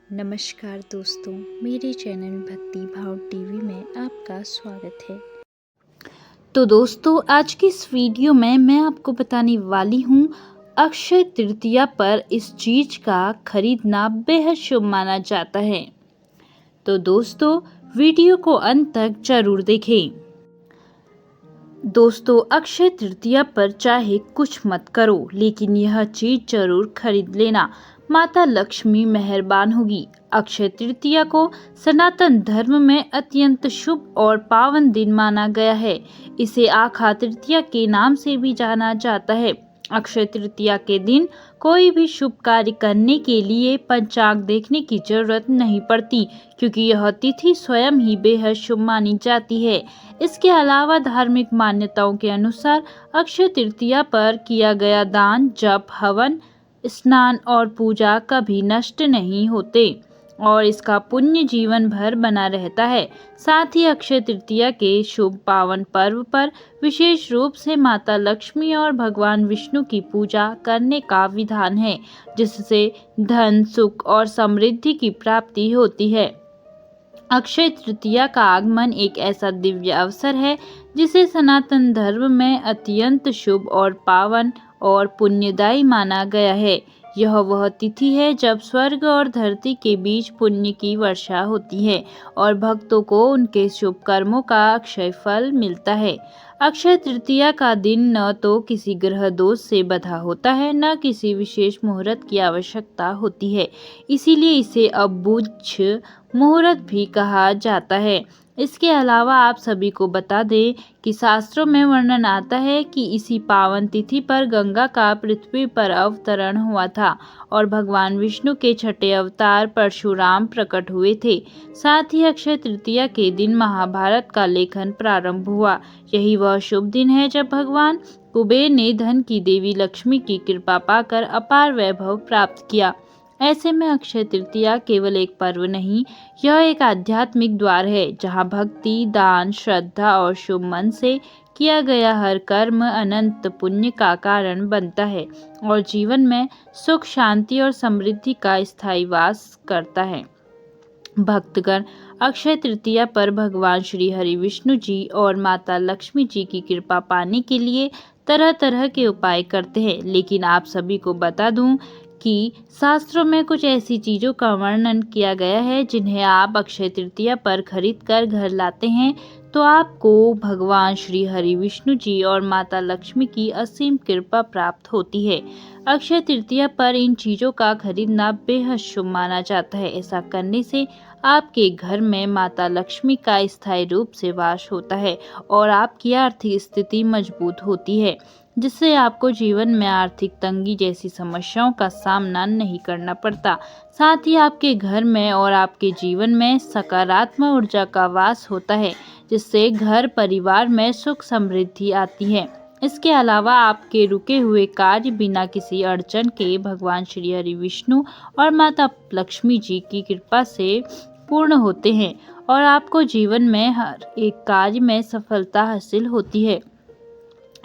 नमस्कार दोस्तों, मेरे चैनल भक्ति भाव टीवी में आपका स्वागत है। तो दोस्तों, आज की इस वीडियो में मैं आपको बताने वाली हूँ अक्षय तृतीया पर इस चीज का खरीदना बेहद शुभ माना जाता है। तो दोस्तों, वीडियो को अंत तक जरूर देखें। दोस्तों, अक्षय तृतीया पर चाहे कुछ मत करो, लेकिन यह चीज जरूर खरीद लेना। माता लक्ष्मी मेहरबान होगी। अक्षय तृतीया को सनातन धर्म में अत्यंत शुभ और पावन दिन माना गया है। इसे आखा तृतीया के नाम से भी जाना जाता है। अक्षय तृतीया के दिन कोई भी शुभ कार्य करने के लिए पंचांग देखने की जरूरत नहीं पड़ती, क्योंकि यह तिथि स्वयं ही बेहद शुभ मानी जाती है। इसके अलावा धार्मिक मान्यताओं के अनुसार अक्षय तृतीया पर किया गया दान, जप, हवन, स्नान और पूजा कभी नष्ट नहीं होते और इसका पुण्य जीवन भर बना रहता है। साथ ही अक्षय तृतीया के शुभ पावन पर्व पर विशेष रूप से माता लक्ष्मी और भगवान विष्णु की पूजा करने का विधान है, जिससे धन, सुख और समृद्धि की प्राप्ति होती है। अक्षय तृतीया का आगमन एक ऐसा दिव्य अवसर है जिसे सनातन धर्म में अत्यंत शुभ और पावन और पुण्यदायी माना गया है। यह वह तिथि है जब स्वर्ग और धरती के बीच पुण्य की वर्षा होती है और भक्तों को उनके शुभ कर्मों का अक्षय फल मिलता है। अक्षय तृतीया का दिन न तो किसी ग्रह दोष से बंधा होता है, न किसी विशेष मुहूर्त की आवश्यकता होती है। इसीलिए इसे अबुझ मुहूर्त भी कहा जाता है। इसके अलावा आप सभी को बता दें कि शास्त्रों में वर्णन आता है कि इसी पावन तिथि पर गंगा का पृथ्वी पर अवतरण हुआ था और भगवान विष्णु के छठे अवतार परशुराम प्रकट हुए थे। साथ ही अक्षय तृतीया के दिन महाभारत का लेखन प्रारंभ हुआ। यही वह शुभ दिन है जब भगवान कुबेर ने धन की देवी लक्ष्मी की कृपा पाकर अपार वैभव प्राप्त किया। ऐसे में अक्षय तृतीया केवल एक पर्व नहीं, यह एक आध्यात्मिक द्वार है जहां भक्ति, दान, श्रद्धा और शुभ मन से किया गया हर कर्म अनंत पुण्य का कारण बनता है और जीवन में सुख, शांति और समृद्धि का स्थायी वास करता है। भक्तगण अक्षय तृतीया पर भगवान श्री हरि विष्णु जी और माता लक्ष्मी जी की कृपा पाने के लिए तरह तरह के उपाय करते हैं, लेकिन आप सभी को बता दूं कि शास्त्रों में कुछ ऐसी चीजों का वर्णन किया गया है जिन्हें आप अक्षय तृतीया पर खरीद कर घर लाते हैं तो आपको भगवान श्री हरि विष्णु जी और माता लक्ष्मी की असीम कृपा प्राप्त होती है। अक्षय तृतीया पर इन चीजों का खरीदना बेहद शुभ माना जाता है। ऐसा करने से आपके घर में माता लक्ष्मी का स्थायी रूप से वास होता है और आपकी आर्थिक स्थिति मजबूत होती है, जिससे आपको जीवन में आर्थिक तंगी जैसी समस्याओं का सामना नहीं करना पड़ता। साथ ही आपके घर में और आपके जीवन में सकारात्मक ऊर्जा का वास होता है, जिससे घर परिवार में सुख समृद्धि आती है। इसके अलावा आपके रुके हुए कार्य बिना किसी अड़चन के भगवान श्री हरि विष्णु और माता लक्ष्मी जी की कृपा से पूर्ण होते हैं और आपको जीवन में हर एक कार्य में सफलता हासिल होती है।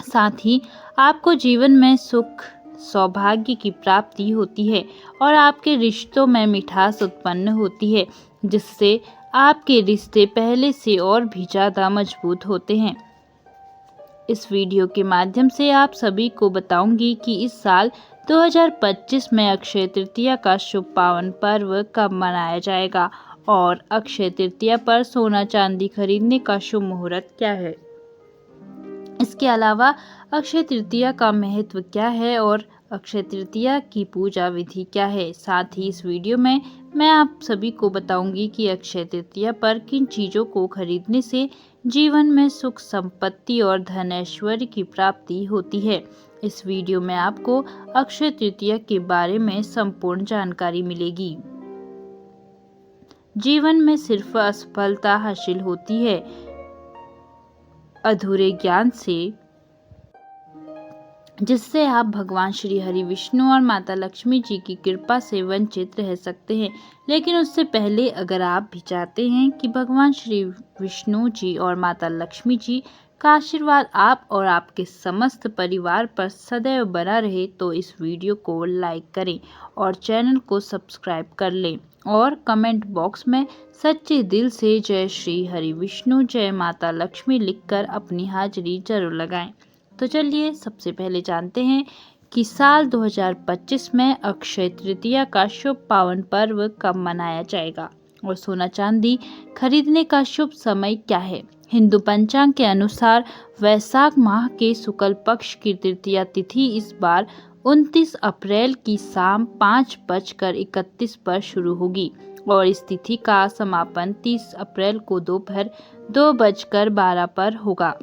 साथ ही आपको जीवन में सुख, सौभाग्य की प्राप्ति होती है और आपके रिश्तों में मिठास उत्पन्न होती है, जिससे आपके रिश्ते पहले से और भी ज़्यादा मजबूत होते हैं। इस वीडियो के माध्यम से आप सभी को बताऊंगी कि इस साल 2025 में अक्षय तृतीया का शुभ पावन पर्व कब मनाया जाएगा और अक्षय तृतीया पर सोना चांदी खरीदने का शुभ मुहूर्त क्या है। इसके अलावा अक्षय तृतीया का महत्व क्या है और अक्षय तृतीया की पूजा विधि क्या है। साथ ही इस वीडियो में मैं आप सभी को बताऊंगी कि अक्षय तृतीया पर किन चीज़ों को खरीदने से जीवन में सुख, संपत्ति और धन ऐश्वर्य की प्राप्ति होती है। इस वीडियो में आपको अक्षय तृतीया के बारे में संपूर्ण जानकारी मिलेगी। जीवन में सिर्फ असफलता हासिल होती है अधूरे ज्ञान से, जिससे आप भगवान श्री हरि विष्णु और माता लक्ष्मी जी की कृपा से वंचित रह सकते हैं। लेकिन उससे पहले अगर आप भी चाहते हैं कि भगवान श्री विष्णु जी और माता लक्ष्मी जी का आशीर्वाद आप और आपके समस्त परिवार पर सदैव बना रहे तो इस वीडियो को लाइक करें और चैनल को सब्सक्राइब कर लें और कमेंट बॉक्स में सच्चे दिल से जय श्री हरि विष्णु जय माता लक्ष्मी लिखकर अपनी हाजिरी जरूर लगाएं। तो चलिए सबसे पहले जानते हैं कि साल 2025 में अक्षय तृतीया का शुभ पावन पर्व कब मनाया जाएगा और सोना चांदी खरीदने का शुभ समय क्या है। हिंदू पंचांग के अनुसार वैशाख माह के शुक्ल पक्ष की तृतीया तिथि इस बार 29 अप्रैल की शाम 5:31 पर शुरू होगी और इस तिथि का समापन 30 अप्रैल को दोपहर 2:12 पर होगा।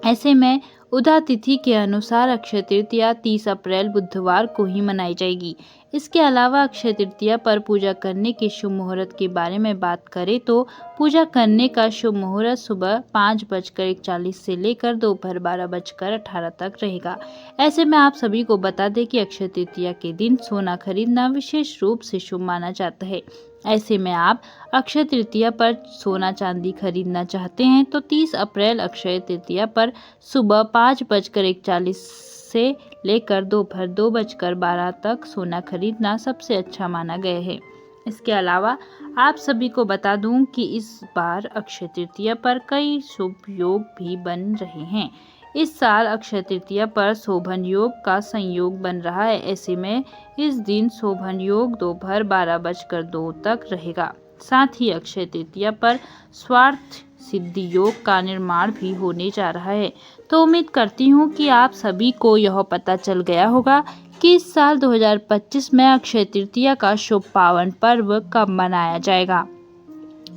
ऐसे में उदा तिथि के अनुसार अक्षय तृतीया 30 अप्रैल बुधवार को ही मनाई जाएगी। इसके अलावा अक्षय तृतीया पर पूजा करने के शुभ मुहूर्त के बारे में बात करें तो पूजा करने का शुभ मुहूर्त सुबह 5:41 से लेकर दोपहर 12:18 तक रहेगा। ऐसे में आप सभी को बता दें कि अक्षय तृतीया के दिन सोना खरीदना विशेष रूप से शुभ माना जाता है। ऐसे में आप अक्षय तृतीया पर सोना चांदी खरीदना चाहते हैं तो 30 अप्रैल अक्षय तृतीया पर सुबह 5:41 से लेकर दोपहर 2:12 तक सोना खरीदना सबसे अच्छा माना गया है। इसके अलावा आप सभी को बता दूं कि इस बार अक्षय तृतीया पर कई शुभ योग भी बन रहे हैं। इस साल अक्षय तृतीया पर शोभन योग का संयोग बन रहा है। ऐसे में इस दिन शोभन योग दोपहर 12:02 तक रहेगा। साथ ही अक्षय तृतीया पर स्वार्थ सिद्धि योग का निर्माण भी होने जा रहा है। तो उम्मीद करती हूँ कि आप सभी को यह पता चल गया होगा कि इस साल 2025 में अक्षय तृतीया का शुभ पावन पर्व कब मनाया जाएगा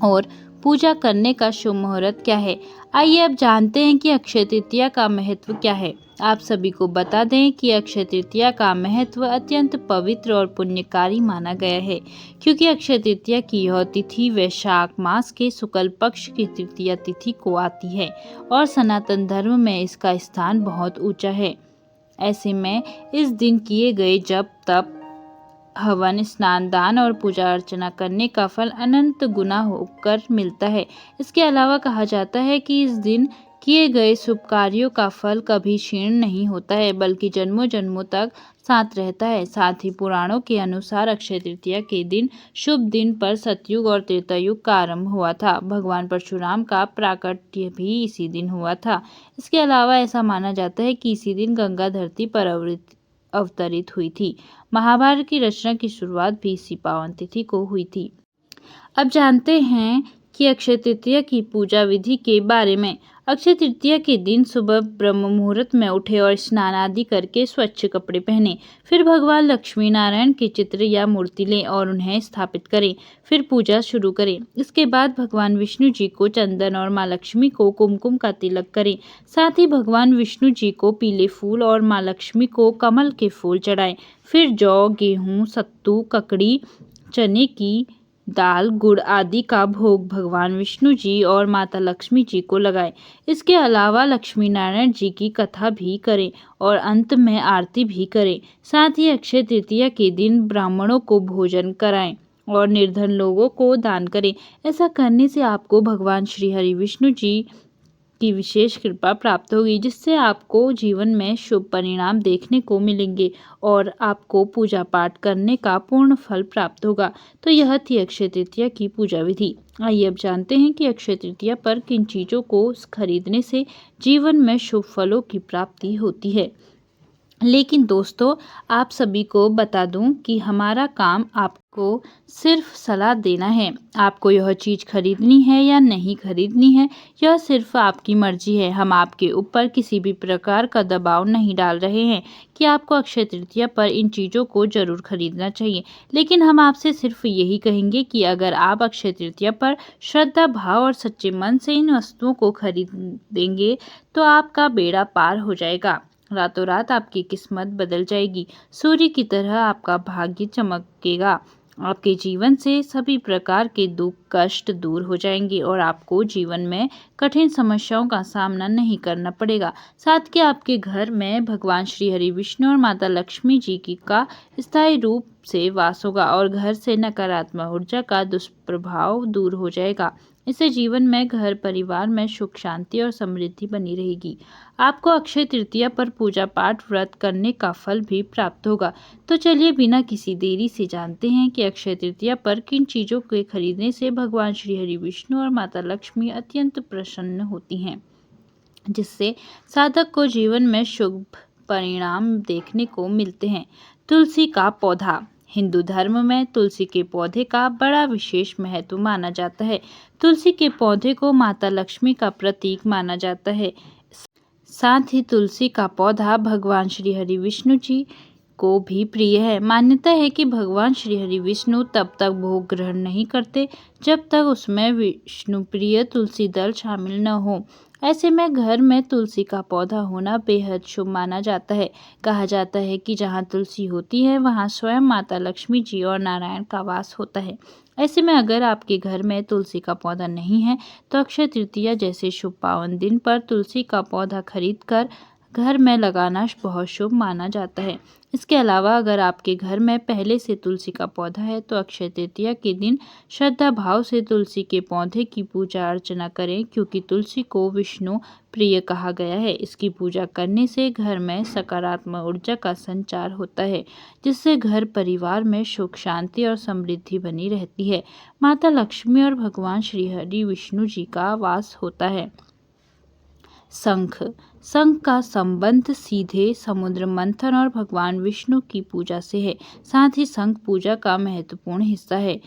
और पूजा करने का शुभ मुहूर्त क्या है। आइए अब जानते हैं कि अक्षय तृतीया का महत्व क्या है। आप सभी को बता दें कि अक्षय तृतीया का महत्व अत्यंत पवित्र और पुण्यकारी माना गया है क्योंकि अक्षय तृतीया की यह तिथि वैशाख मास के शुक्ल पक्ष की तृतीया तिथि को आती है और सनातन धर्म में इसका स्थान बहुत ऊंचा है। ऐसे में इस दिन किए गए जप तप हवन स्नान दान और पूजा अर्चना करने का फल अनंत गुना होकर मिलता है। इसके अलावा कहा जाता है कि इस दिन किए गए शुभ कार्यों का फल कभी क्षीण नहीं होता है बल्कि जन्मों जन्मों तक साथ रहता है। साथ ही पुराणों के अनुसार अक्षय तृतीया के दिन शुभ दिन पर सतयुग और त्रेता युग का आरंभ हुआ था। भगवान परशुराम का प्राकट्य भी इसी दिन हुआ था। इसके अलावा ऐसा माना जाता है कि इसी दिन गंगा धरती पर अवतरित हुई थी। महाभारत की रचना की शुरुआत भी इसी पावन तिथि को हुई थी। अब जानते हैं कि अक्षय तृतीया की पूजा विधि के बारे में। अक्षय तृतीया के दिन सुबह ब्रह्म मुहूर्त में उठे और स्नान आदि करके स्वच्छ कपड़े पहने। फिर भगवान लक्ष्मी नारायण के चित्र या मूर्ति लें और उन्हें स्थापित करें। फिर पूजा शुरू करें। इसके बाद भगवान विष्णु जी को चंदन और माँ लक्ष्मी को कुमकुम का तिलक करें। साथ ही भगवान विष्णु जी को पीले फूल और माँ लक्ष्मी को कमल के फूल चढ़ाएं। फिर जौ गेहूँ सत्तू ककड़ी चने की दाल गुड़ आदि का भोग भगवान विष्णु जी और माता लक्ष्मी जी को लगाएं। इसके अलावा लक्ष्मी नारायण जी की कथा भी करें और अंत में आरती भी करें। साथ ही अक्षय तृतीया के दिन ब्राह्मणों को भोजन कराएं और निर्धन लोगों को दान करें। ऐसा करने से आपको भगवान श्री हरि विष्णु जी की विशेष कृपा प्राप्त होगी जिससे आपको जीवन में शुभ परिणाम देखने को मिलेंगे और आपको पूजा पाठ करने का पूर्ण फल प्राप्त होगा। तो यह थी अक्षय तृतीया की पूजा विधि। आइए अब जानते हैं कि अक्षय तृतीया पर किन चीज़ों को खरीदने से जीवन में शुभ फलों की प्राप्ति होती है। लेकिन दोस्तों आप सभी को बता दूं कि हमारा काम आपको सिर्फ सलाह देना है। आपको यह चीज़ खरीदनी है या नहीं खरीदनी है यह सिर्फ आपकी मर्जी है। हम आपके ऊपर किसी भी प्रकार का दबाव नहीं डाल रहे हैं कि आपको अक्षय तृतीया पर इन चीज़ों को जरूर खरीदना चाहिए। लेकिन हम आपसे सिर्फ यही कहेंगे कि अगर आप अक्षय तृतीया पर श्रद्धा भाव और सच्चे मन से इन वस्तुओं को खरीदेंगे तो आपका बेड़ा पार हो जाएगा। रातों रात आपकी किस्मत बदल जाएगी। सूर्य की तरह आपका भाग्य चमकेगा। आपके जीवन से सभी प्रकार के दुख कष्ट दूर हो जाएंगे और आपको जीवन में कठिन समस्याओं का सामना नहीं करना पड़ेगा। साथ ही आपके घर में भगवान श्री हरि विष्णु और माता लक्ष्मी जी की का स्थायी रूप से वास होगा और घर से नकारात्मक ऊर्जा का दुष्प्रभाव दूर हो जाएगा। इससे जीवन में, घर परिवार में सुख शांति और समृद्धि बनी रहेगी। आपको अक्षय तृतीया पर पूजा पाठ व्रत करने का फल भी प्राप्त होगा। तो चलिए बिना किसी देरी से जानते हैं कि अक्षय तृतीया पर किन चीजों के खरीदने से भगवान श्री हरि विष्णु और माता लक्ष्मी अत्यंत प्रसन्न होती हैं, जिससे साधक को जीवन में शुभ परिणाम देखने को मिलते हैं। तुलसी का पौधा। हिंदू धर्म में तुलसी के पौधे का बड़ा विशेष महत्व माना जाता है। तुलसी के पौधे को माता लक्ष्मी का प्रतीक माना जाता है। साथ ही तुलसी का पौधा भगवान श्री हरि विष्णु जी को भी प्रिय है। मान्यता है कि भगवान श्री हरि विष्णु तब तक भोग ग्रहण नहीं करते जब तक उसमें विष्णु प्रिय तुलसी दल शामिल न हो। ऐसे में घर में तुलसी का पौधा होना बेहद शुभ माना जाता है। कहा जाता है कि जहाँ तुलसी होती है वहाँ स्वयं माता लक्ष्मी जी और नारायण का वास होता है। ऐसे में अगर आपके घर में तुलसी का पौधा नहीं है तो अक्षय तृतीया जैसे शुभ पावन दिन पर तुलसी का पौधा खरीद कर घर में लगाना बहुत शुभ माना जाता है। इसके अलावा अगर आपके घर में पहले से तुलसी का पौधा है तो अक्षय तृतीया के दिन श्रद्धा भाव से तुलसी के पौधे की पूजा अर्चना करें, क्योंकि तुलसी को विष्णु प्रिय कहा गया है। इसकी पूजा करने से घर में सकारात्मक ऊर्जा का संचार होता है, जिससे घर परिवार में सुख शांति और समृद्धि बनी रहती है। माता लक्ष्मी और भगवान श्री हरि विष्णु जी का वास होता है। शंख। शंख का संबंध सीधे समुद्र मंथन और भगवान विष्णु की पूजा से है। साथ ही शंख पूजा का महत्वपूर्ण हिस्सा है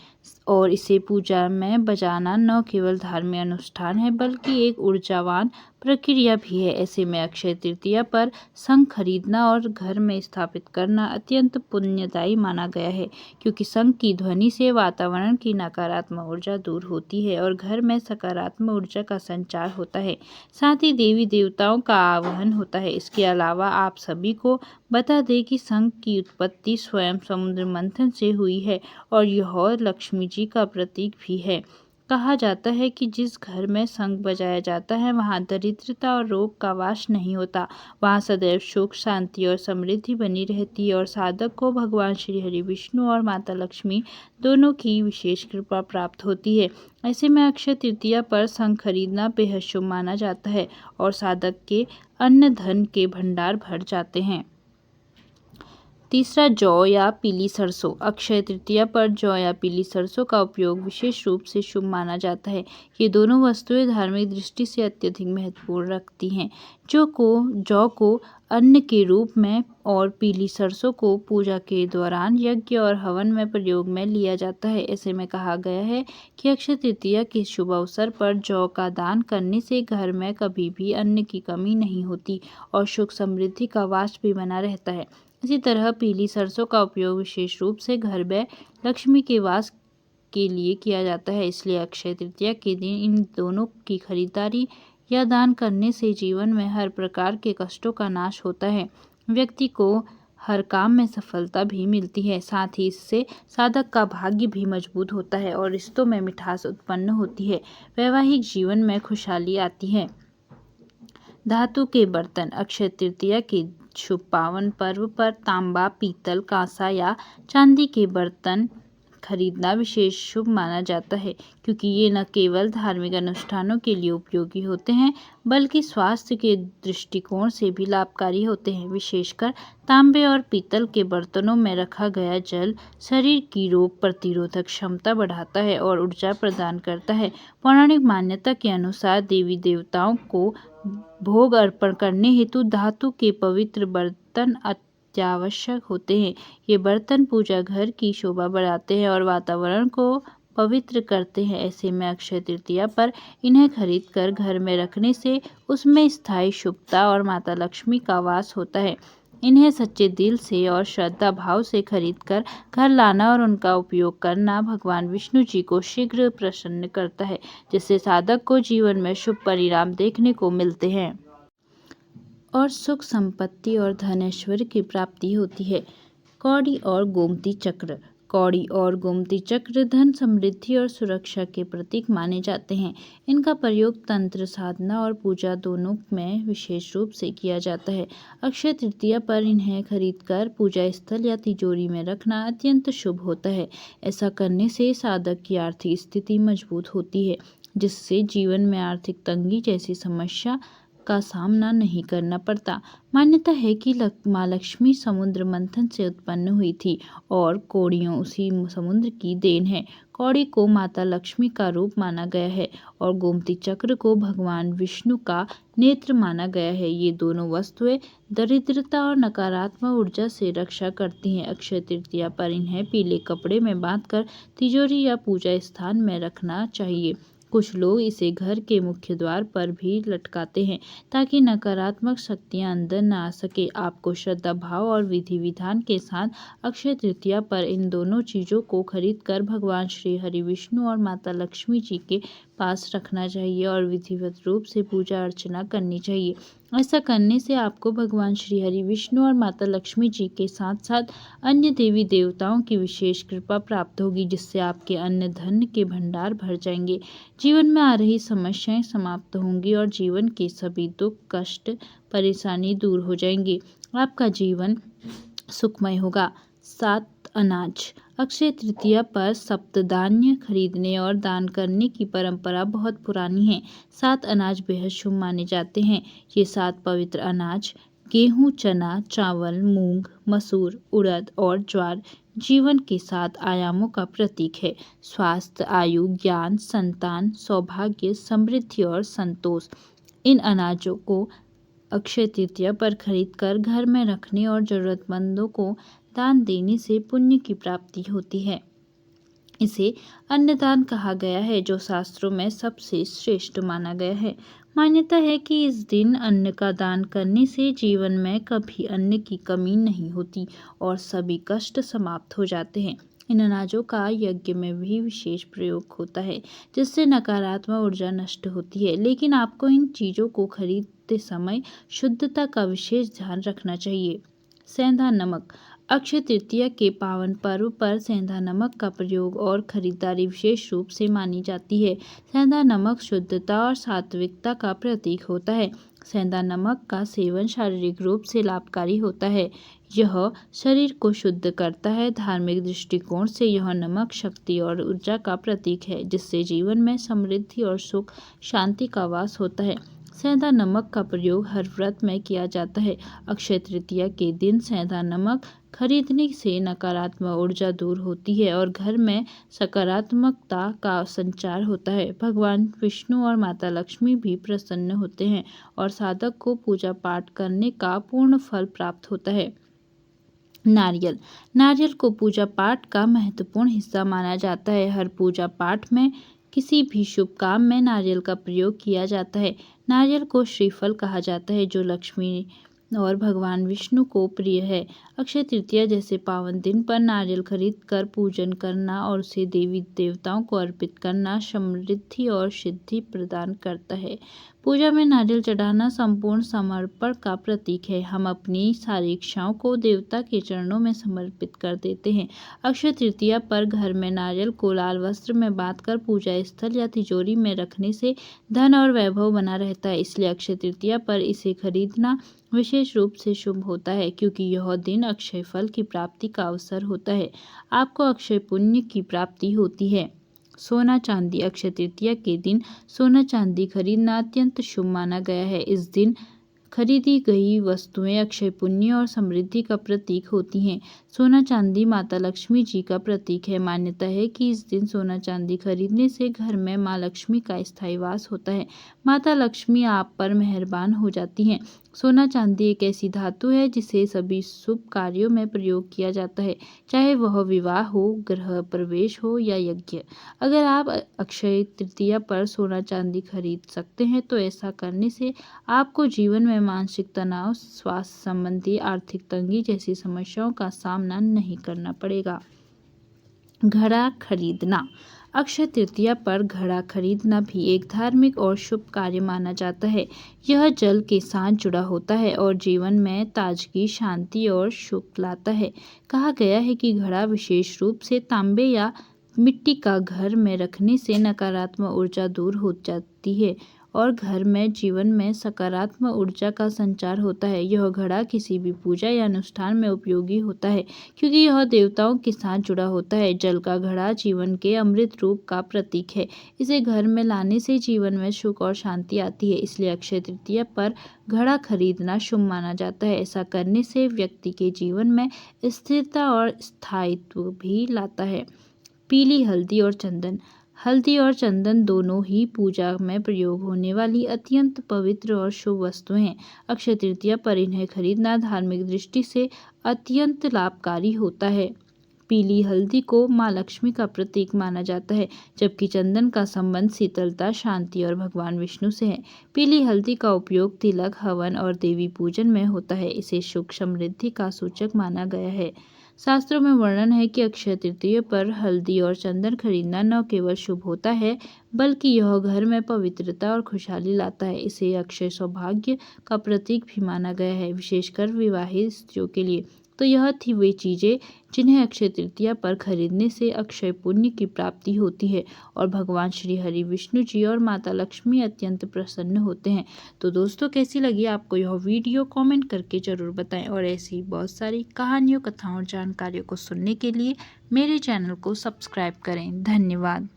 और इसे पूजा में बजाना न केवल धार्मिक अनुष्ठान है बल्कि एक ऊर्जावान प्रक्रिया भी है। ऐसे में अक्षय तृतीया पर शंख खरीदना और घर में स्थापित करना अत्यंत पुण्यदायी माना गया है, क्योंकि शंख की ध्वनि से वातावरण की नकारात्मक ऊर्जा दूर होती है और घर में सकारात्मक ऊर्जा का संचार होता है। साथ ही देवी देवताओं का आवाहन होता है। इसके अलावा आप सभी को बता दें कि शंख की उत्पत्ति स्वयं समुद्र मंथन से हुई है और यह लक्ष्मी जी का प्रतीक भी है। कहा जाता है कि जिस घर में शंख बजाया जाता है वहाँ दरिद्रता और रोग का वास नहीं होता, वहाँ सदैव सुख शांति और समृद्धि बनी रहती है और साधक को भगवान श्री हरि विष्णु और माता लक्ष्मी दोनों की विशेष कृपा प्राप्त होती है। ऐसे में अक्षय तृतीया पर शंख खरीदना बेहद शुभ माना जाता है और साधक के अन्न धन के भंडार भर जाते हैं। तीसरा, जौ या पीली सरसों। अक्षय तृतीया पर जौ या पीली सरसों का उपयोग विशेष रूप से शुभ माना जाता है। ये दोनों वस्तुएं धार्मिक दृष्टि से अत्यधिक महत्वपूर्ण रखती हैं। जौ को अन्न के रूप में और पीली सरसों को पूजा के दौरान यज्ञ और हवन में प्रयोग में लिया जाता है। ऐसे में कहा गया है कि अक्षय तृतीया के शुभ अवसर पर जौ का दान करने से घर में कभी भी अन्न की कमी नहीं होती और सुख समृद्धि का वास भी बना रहता है। इसी तरह पीली सरसों का उपयोग विशेष रूप से घर में लक्ष्मी के वास के लिए किया जाता है। इसलिए अक्षय तृतीया के दिन इन दोनों की खरीदारी या दान करने से जीवन में हर प्रकार के कष्टों का नाश होता है, व्यक्ति को हर काम में सफलता भी मिलती है। साथ ही इससे साधक का भाग्य भी मजबूत होता है और रिश्तों में मिठास उत्पन्न होती है, वैवाहिक जीवन में खुशहाली आती है। धातु के बर्तन। अक्षय तृतीया के शुभ पावन पर्व पर तांबा, पीतल, कांसा या चांदी के बर्तन खरीदना विशेष शुभ माना जाता है, क्योंकि ये न केवल धार्मिक अनुष्ठानों के लिए उपयोगी होते हैं बल्कि स्वास्थ्य के दृष्टिकोण से भी लाभकारी होते हैं। विशेषकर तांबे और पीतल के बर्तनों में रखा गया जल शरीर की रोग प्रतिरोधक क्षमता बढ़ाता है और ऊर्जा प्रदान करता है। पौराणिक मान्यता के अनुसार देवी देवताओं को भोग अर्पण करने हेतु धातु के पवित्र बर्तन अत्यावश्यक होते हैं। ये बर्तन पूजा घर की शोभा बढ़ाते हैं और वातावरण को पवित्र करते हैं। ऐसे में अक्षय तृतीया पर इन्हें खरीदकर घर में रखने से उसमें स्थायी शुभता और माता लक्ष्मी का वास होता है। इन्हें सच्चे दिल से और श्रद्धा भाव से खरीदकर घर लाना और उनका उपयोग करना भगवान विष्णु जी को शीघ्र प्रसन्न करता है, जिससे साधक को जीवन में शुभ परिणाम देखने को मिलते हैं और सुख संपत्ति और धन ऐश्वर्य की प्राप्ति होती है। कौड़ी और गोमती चक्र। कौड़ी और गोमती चक्र धन समृद्धि और सुरक्षा के प्रतीक माने जाते हैं। इनका प्रयोग तंत्र साधना और पूजा दोनों में विशेष रूप से किया जाता है। अक्षय तृतीया पर इन्हें खरीदकर पूजा स्थल या तिजोरी में रखना अत्यंत शुभ होता है। ऐसा करने से साधक की आर्थिक स्थिति मजबूत होती है, जिससे जीवन में आर्थिक तंगी जैसी समस्या का सामना नहीं करना पड़ता। मान्यता है कि माँ लक्ष्मी समुद्र मंथन से उत्पन्न हुई थी और कौड़ियों उसी समुद्र की देन है। कौड़ी को माता लक्ष्मी का रूप माना गया है और गोमती चक्र को भगवान विष्णु का नेत्र माना गया है। ये दोनों वस्तुएं दरिद्रता और नकारात्मक ऊर्जा से रक्षा करती हैं। अक्षय तृतीया पर इन्हें पीले कपड़े में बांधकर तिजोरी या पूजा स्थान में रखना चाहिए। कुछ लोग इसे घर के मुख्य द्वार पर भी लटकाते हैं ताकि नकारात्मक शक्तियां अंदर न आ सके। आपको श्रद्धा भाव और विधि विधान के साथ अक्षय तृतीया पर इन दोनों चीज़ों को खरीदकर भगवान श्री हरि विष्णु और माता लक्ष्मी जी के पास रखना चाहिए और विधिवत रूप से पूजा अर्चना करनी चाहिए। ऐसा करने से आपको भगवान श्री हरि विष्णु और माता लक्ष्मी जी के साथ साथ अन्य देवी देवताओं की विशेष कृपा प्राप्त होगी, जिससे आपके अन्न धन के भंडार भर जाएंगे। जीवन में आ रही समस्याएं समाप्त होंगी और जीवन के सभी दुख कष्ट परेशानी दूर हो जाएंगे। आपका जीवन सुखमय होगा। 7 अनाज। अक्षय तृतीया पर सप्तधान्य खरीदने और दान करने की परंपरा बहुत पुरानी है। 7 अनाज बेहद शुभ माने जाते हैं। ये 7 पवित्र अनाज गेहूं, चना, चावल, मूंग, मसूर, उड़द और ज्वार जीवन के 7 आयामों का प्रतीक है। स्वास्थ्य, आयु, ज्ञान, संतान, सौभाग्य, समृद्धि और संतोष। इन अनाजों को अक्षय तृतीया पर खरीदकर घर में रखने और जरूरतमंदों को दान देने से पुण्य की प्राप्ति होती है। इसे अन्नदान कहा गया है, जो शास्त्रों में सबसे श्रेष्ठ माना गया है। मान्यता है कि इस दिन अन्न का दान करने से जीवन में कभी अन्न की कमी नहीं होती और सभी कष्ट समाप्त हो जाते हैं। इन अनाजों का यज्ञ में भी विशेष प्रयोग होता है, जिससे नकारात्मक ऊर्जा नष्ट होती है। लेकिन आपको इन चीज़ों को खरीदते समय शुद्धता का विशेष ध्यान रखना चाहिए। सेंधा नमक। अक्षय तृतीया के पावन पर्व पर सेंधा नमक का प्रयोग और खरीदारी विशेष रूप से मानी जाती है। सेंधा नमक शुद्धता और सात्विकता का प्रतीक होता है। सेंधा नमक का सेवन शारीरिक रूप से लाभकारी होता है। यह शरीर को शुद्ध करता है। धार्मिक दृष्टिकोण से यह नमक शक्ति और ऊर्जा का प्रतीक है, जिससे जीवन में समृद्धि और सुख शांति का वास होता है। सेंधा नमक का प्रयोग हर व्रत में किया जाता है। अक्षय तृतीया के दिन सेंधा नमक खरीदने से नकारात्मक ऊर्जा दूर होती है और घर में सकारात्मकता का संचार होता है। भगवान विष्णु और माता लक्ष्मी भी प्रसन्न होते हैं और साधक को पूजा पाठ करने का पूर्ण फल प्राप्त होता है। नारियल। नारियल को पूजा पाठ का महत्वपूर्ण हिस्सा माना जाता है। हर पूजा पाठ में किसी भी शुभ काम में नारियल का प्रयोग किया जाता है। नारियल को श्रीफल कहा जाता है, जो लक्ष्मी और भगवान विष्णु को प्रिय है। अक्षय तृतीया जैसे पावन दिन पर नारियल खरीदकर पूजन करना और उसे देवी देवताओं को अर्पित करना समृद्धि और सिद्धि प्रदान करता है। पूजा में नारियल चढ़ाना संपूर्ण समर्पण का प्रतीक है। हम अपनी सारी इच्छाओं को देवता के चरणों में समर्पित कर देते हैं। अक्षय तृतीया पर घर में नारियल को लाल वस्त्र में बांधकर पूजा स्थल या तिजोरी में रखने से धन और वैभव बना रहता है। इसलिए अक्षय तृतीया पर इसे खरीदना विशेष रूप से शुभ होता है, क्योंकि यह दिन अक्षय फल की प्राप्ति का अवसर होता है। आपको अक्षय पुण्य की प्राप्ति होती है। सोना चांदी। अक्षय तृतीया के दिन सोना चांदी खरीदना अत्यंत शुभ माना गया है। इस दिन खरीदी गई वस्तुएं अक्षय पुण्य और समृद्धि का प्रतीक होती हैं। सोना चांदी माता लक्ष्मी जी का प्रतीक है। मान्यता है कि इस दिन सोना चांदी खरीदने से घर में माँ लक्ष्मी का स्थायी वास होता है। माता लक्ष्मी आप पर मेहरबान हो जाती हैं। सोना चांदी एक ऐसी धातु है जिसे सभी शुभ कार्यों में प्रयोग किया जाता है, चाहे वह विवाह हो, गृह प्रवेश हो या यज्ञ। अगर आप अक्षय तृतीया पर सोना चांदी खरीद सकते हैं तो ऐसा करने से आपको जीवन में मानसिक तनाव, स्वास्थ्य संबंधी, आर्थिक तंगी जैसी समस्याओं का सामना नहीं करना पड़ेगा। घड़ा खरीदना। अक्षय तृतीया पर घड़ा खरीदना भी एक धार्मिक और शुभ कार्य माना जाता है। यह जल के साथ जुड़ा होता है और जीवन में ताजगी, शांति और सुख लाता है। कहा गया है कि घड़ा विशेष रूप से तांबे या मिट्टी का घर में रखने से नकारात्मक ऊर्जा दूर हो जाती है और घर में जीवन में सकारात्मक ऊर्जा का संचार होता है। यह घड़ा किसी भी पूजा या अनुष्ठान में उपयोगी होता है क्योंकि यह देवताओं के साथ जुड़ा होता है। जल का घड़ा जीवन के अमृत रूप का प्रतीक है। इसे घर में लाने से जीवन में सुख और शांति आती है। इसलिए अक्षय तृतीया पर घड़ा खरीदना शुभ माना जाता है। ऐसा करने से व्यक्ति के जीवन में स्थिरता और स्थायित्व भी लाता है। पीली हल्दी और चंदन। हल्दी और चंदन दोनों ही पूजा में प्रयोग होने वाली अत्यंत पवित्र और शुभ वस्तुएं हैं। अक्षय तृतीया पर इन्हें खरीदना धार्मिक दृष्टि से अत्यंत लाभकारी होता है। पीली हल्दी को माँ लक्ष्मी का प्रतीक माना जाता है, जबकि चंदन का संबंध शीतलता, शांति और भगवान विष्णु से है। पीली हल्दी का उपयोग तिलक, हवन और देवी पूजन में होता है। इसे सुख समृद्धि का सूचक माना गया है। शास्त्रों में वर्णन है कि अक्षय तृतीया पर हल्दी और चंदन खरीदना न केवल शुभ होता है, बल्कि यह घर में पवित्रता और खुशहाली लाता है। इसे अक्षय सौभाग्य का प्रतीक भी माना गया है, विशेषकर विवाहित स्त्रियों के लिए। तो यह थी वे चीज़ें जिन्हें अक्षय तृतीया पर खरीदने से अक्षय पुण्य की प्राप्ति होती है और भगवान श्री हरि विष्णु जी और माता लक्ष्मी अत्यंत प्रसन्न होते हैं। तो दोस्तों, कैसी लगी आपको यह वीडियो? कमेंट करके ज़रूर बताएं और ऐसी ही बहुत सारी कहानियों, कथाओं और जानकारियों को सुनने के लिए मेरे चैनल को सब्सक्राइब करें। धन्यवाद।